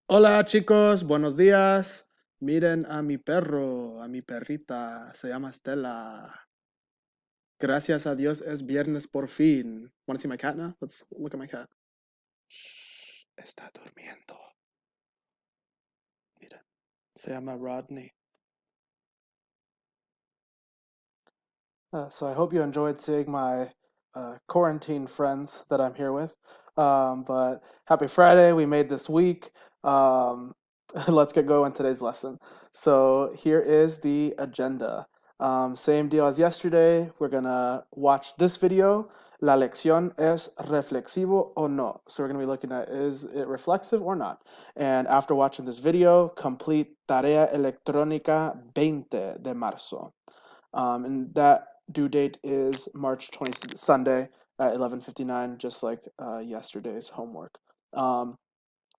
Hola chicos, buenos días. Miren a mi perro, a mi perrita, se llama Stella. Gracias a Dios es viernes por fin. Want to see my cat now? Let's look at my cat. Shh, está durmiendo. Miren, se llama Rodney. So I hope you enjoyed seeing my quarantine friends that I'm here with. But happy Friday, we made this week. Um, let's get going today's lesson. So here is the agenda. Same deal as yesterday. We're gonna watch this video. La lección es reflexivo o no. So we're gonna be looking at, is it reflexive or not? And after watching this video, complete tarea electrónica 20 de marzo. And that due date is March 20th, Sunday at 11:59, just like yesterday's homework.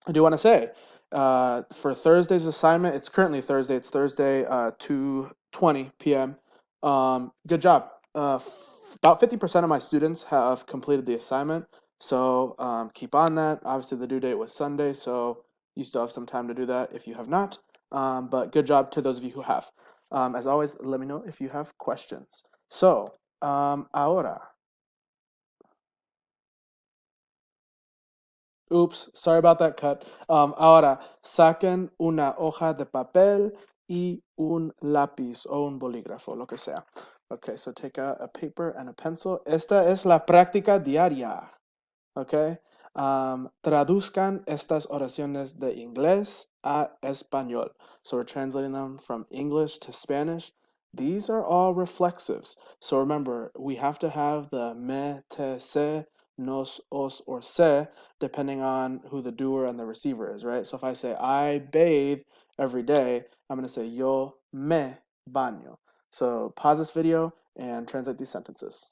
I do want to say for Thursday's assignment, it's currently Thursday. It's Thursday, 2:20 p.m. Good job. About 50% of my students have completed the assignment, so keep on that. Obviously, the due date was Sunday, so you still have some time to do that if you have not. But good job to those of you who have. As always, let me know if you have questions. So, ahora. Oops, sorry about that cut. Ahora, saquen una hoja de papel y un lápiz o un bolígrafo, lo que sea. Okay, so take out a paper and a pencil. Esta es la práctica diaria. Okay. Traduzcan estas oraciones de inglés a español. So we're translating them from English to Spanish. These are all reflexives. So remember, we have to have the me, te, se, nos, os, or se, depending on who the doer and the receiver is, right? So if I say, I bathe every day, I'm going to say, yo me baño. So pause this video and translate these sentences.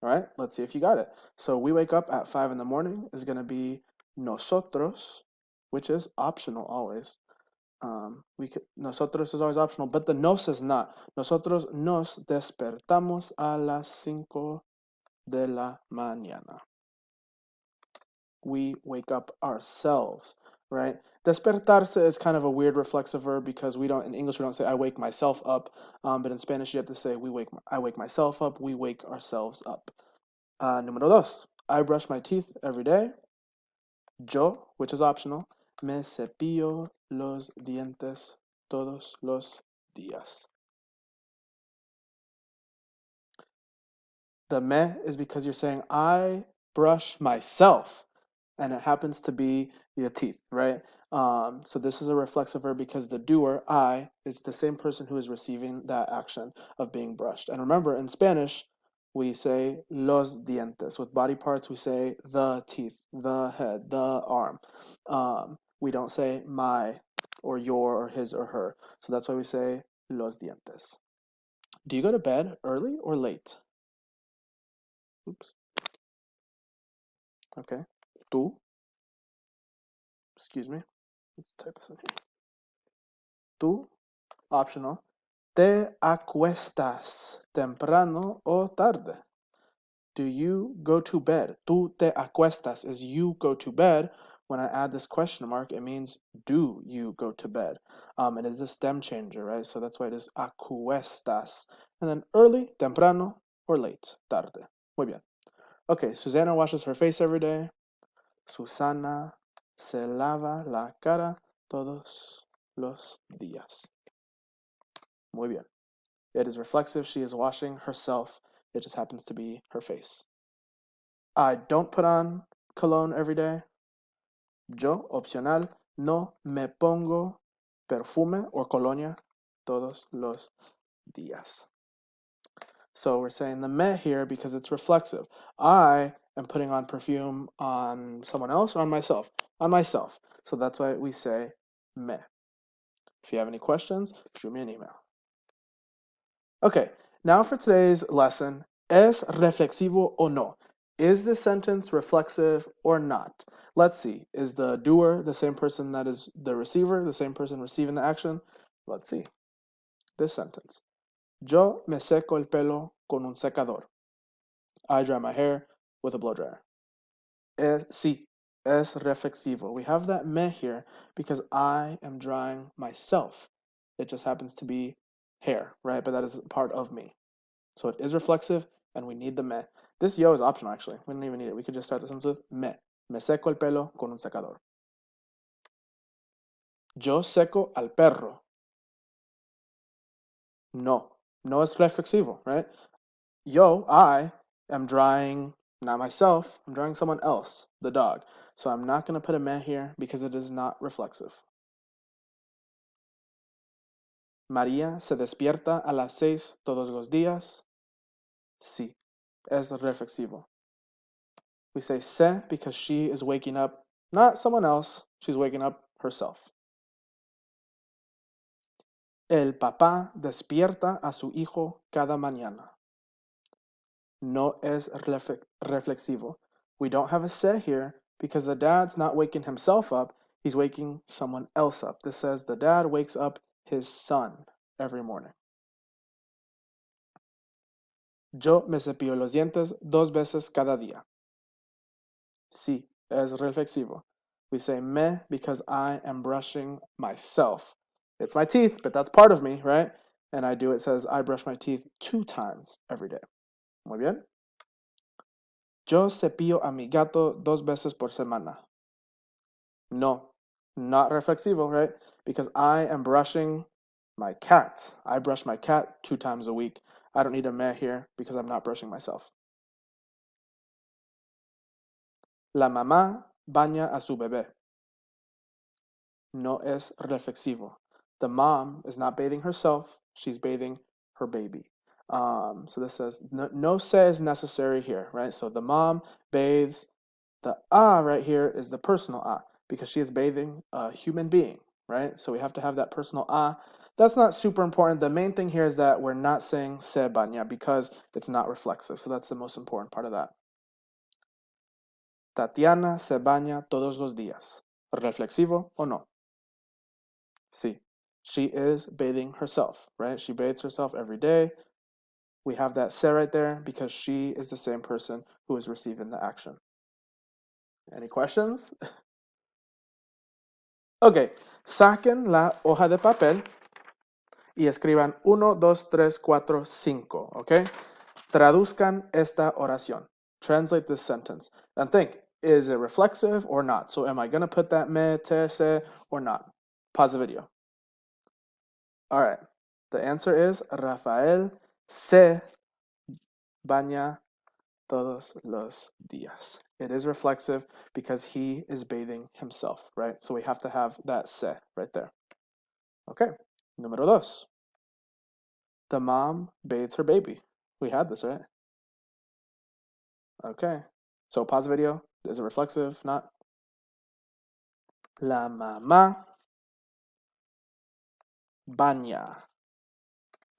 All right, let's see if you got it. So we wake up at 5 in the morning is going to be nosotros, which is optional always. Nosotros is always optional, but the nos is not. Nosotros nos despertamos a las 5 de la mañana. We wake up ourselves, right? Despertarse is kind of a weird reflexive verb because we don't, in English, we don't say I wake myself up, but in Spanish, you have to say I wake myself up, we wake ourselves up. Número dos, I brush my teeth every day. Yo, which is optional, me cepillo los dientes todos los días. The me is because you're saying I brush myself, and it happens to be your teeth, right? So this is a reflexive verb because the doer, I, is the same person who is receiving that action of being brushed. And remember, in Spanish, we say los dientes. With body parts, we say the teeth, the head, the arm. We don't say my or your or his or her. So that's why we say los dientes. Do you go to bed early or late? Oops. Okay. Tú. Excuse me. Let's type this in here. Tú, optional. ¿Te acuestas temprano o tarde? Do you go to bed? Tú te acuestas is you go to bed. When I add this question mark, it means do you go to bed? And it's a stem changer, right? So that's why it is acuestas. And then early, temprano, or late, tarde. Muy bien. Okay, Susanna washes her face every day. Susana se lava la cara todos los días. Muy bien. It is reflexive. She is washing herself. It just happens to be her face. I don't put on cologne every day. Yo, opcional, no me pongo perfume or colonia todos los días. So we're saying the me here because it's reflexive. I am putting on perfume on someone else or on myself? On myself. So that's why we say me. If you have any questions, shoot me an email. Okay, now for today's lesson, ¿es reflexivo o no? Is the sentence reflexive or not? Let's see. Is the doer the same person that is the receiver, the same person receiving the action? Let's see. This sentence. Yo me seco el pelo con un secador. I dry my hair with a blow dryer. Sí. Es reflexivo. We have that me here because I am drawing myself. It just happens to be hair, right? But that is part of me. So it is reflexive, and we need the me. This yo is optional, actually. We don't even need it. We could just start the sentence with me. Me seco el pelo con un secador. Yo seco al perro. No. No es reflexivo, right? Yo, I am drawing, not myself, I'm drawing someone else, the dog. So I'm not going to put a me here because it is not reflexive. María se despierta a las 6 todos los días. Sí, es reflexivo. We say se because she is waking up, not someone else, she's waking up herself. El papá despierta a su hijo cada mañana. No es reflexivo. We don't have a se here because the dad's not waking himself up, he's waking someone else up. This says the dad wakes up his son every morning. Yo me cepillo los dientes 2 veces cada día. Sí, es reflexivo. We say me because I am brushing myself. It's my teeth, but that's part of me, right? And I do, it says I brush my teeth 2 times every day. Muy bien. Yo cepillo a mi gato 2 veces por semana. No, not reflexivo, right? Because I am brushing my cat. I brush my cat 2 times a week. I don't need a me here because I'm not brushing myself. La mamá baña a su bebé. No es reflexivo. The mom is not bathing herself, she's bathing her baby. So this says no se is necessary here, right? So the mom bathes, the right here is the personal because she is bathing a human being, right? So we have to have that personal That's not super important. The main thing here is that we're not saying se baña because it's not reflexive. So that's the most important part of that. Tatiana se baña todos los días. ¿Reflexivo o no? Sí. She is bathing herself, right? She bathes herself every day. We have that se right there because she is the same person who is receiving the action. Any questions? Ok, saquen la hoja de papel y escriban 1, 2, 3, 4, 5, ok? Traduzcan esta oración. Translate this sentence. And think, is it reflexive or not? So am I going to put that me, te, se, or not? Pause the video. All right. The answer is Rafael se baña todos los días. It is reflexive because he is bathing himself, right? So we have to have that se right there. Okay. Número dos. The mom bathes her baby. We had this, right? Okay. So pause the video. Is it reflexive? Not. La mamá baña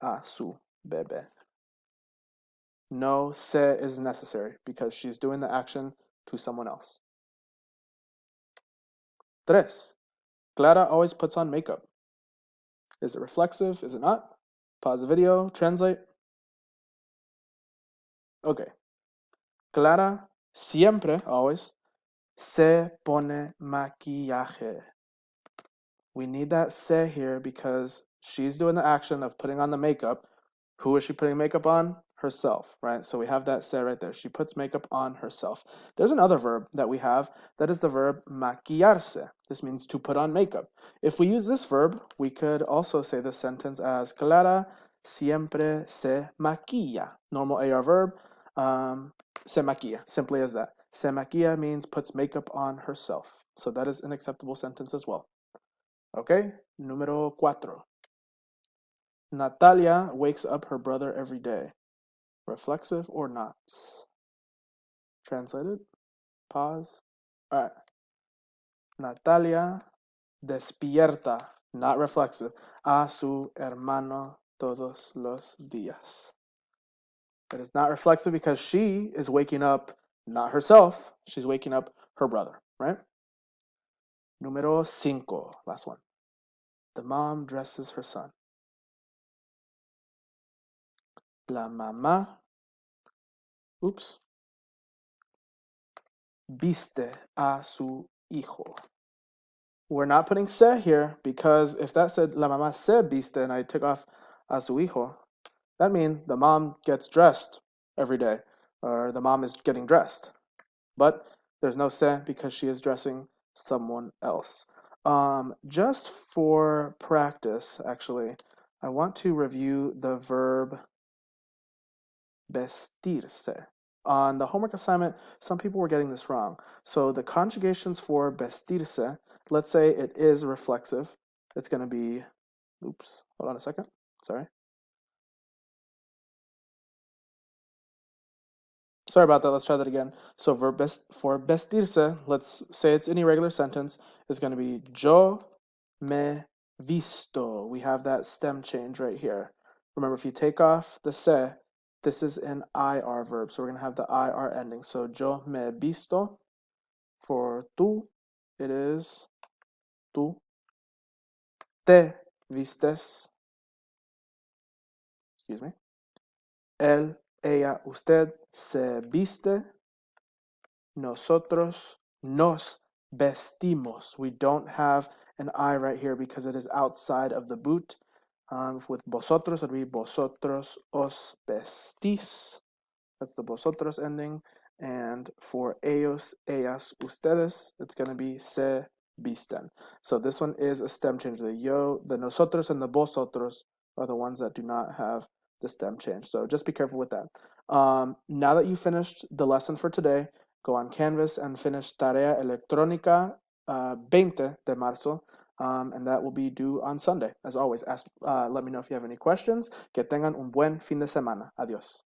a su bebé. No se is necessary because she's doing the action to someone else. Tres. Clara always puts on makeup. Is it reflexive? Is it not? Pause the video. Translate. Okay. Clara siempre, always, se pone maquillaje. We need that se here because she's doing the action of putting on the makeup. Who is she putting makeup on? Herself, right? So we have that se right there. She puts makeup on herself. There's another verb that we have that is the verb maquillarse. This means to put on makeup. If we use this verb, we could also say this sentence as Clara siempre se maquilla. Normal AR verb. Se maquilla, simply as that. Se maquilla means puts makeup on herself. So that is an acceptable sentence as well. Okay, número 4. Natalia wakes up her brother every day. Reflexive or not? Translated. Pause. All right. Natalia despierta, not reflexive, a su hermano todos los días. It is not reflexive because she is waking up, not herself, she's waking up her brother, right? Número 5, last one. The mom dresses her son. La mamá, oops, viste a su hijo? We're not putting se here because if that said la mamá se viste and I took off a su hijo, that means the mom gets dressed every day or the mom is getting dressed. But there's no se because she is dressing someone else. Just for practice, actually, I want to review the verb vestirse. On the homework assignment, some people were getting this wrong. So the conjugations for vestirse, let's say it is reflexive. It's going to be, oops, hold on a second. Sorry. Sorry about that. Let's try that again. So for vestirse, let's say it's an irregular sentence. It's going to be yo me visto. We have that stem change right here. Remember, if you take off the se, this is an IR verb. So we're going to have the IR ending. So yo me visto. For tú, it is tú te vistes. Excuse me. Él, ella, usted se viste. Nosotros nos vestimos. We don't have an I right here because it is outside of the boot. With vosotros, it would be vosotros os vestís. That's the vosotros ending. And for ellos, ellas, ustedes, it's going to be se visten. So this one is a stem change. The yo, the nosotros, and the vosotros are the ones that do not have the stem change. So just be careful with that. Now that you finished the lesson for today, go on Canvas and finish Tarea Electrónica 20 de marzo. And that will be due on Sunday. As always, let me know if you have any questions. Que tengan un buen fin de semana. Adiós.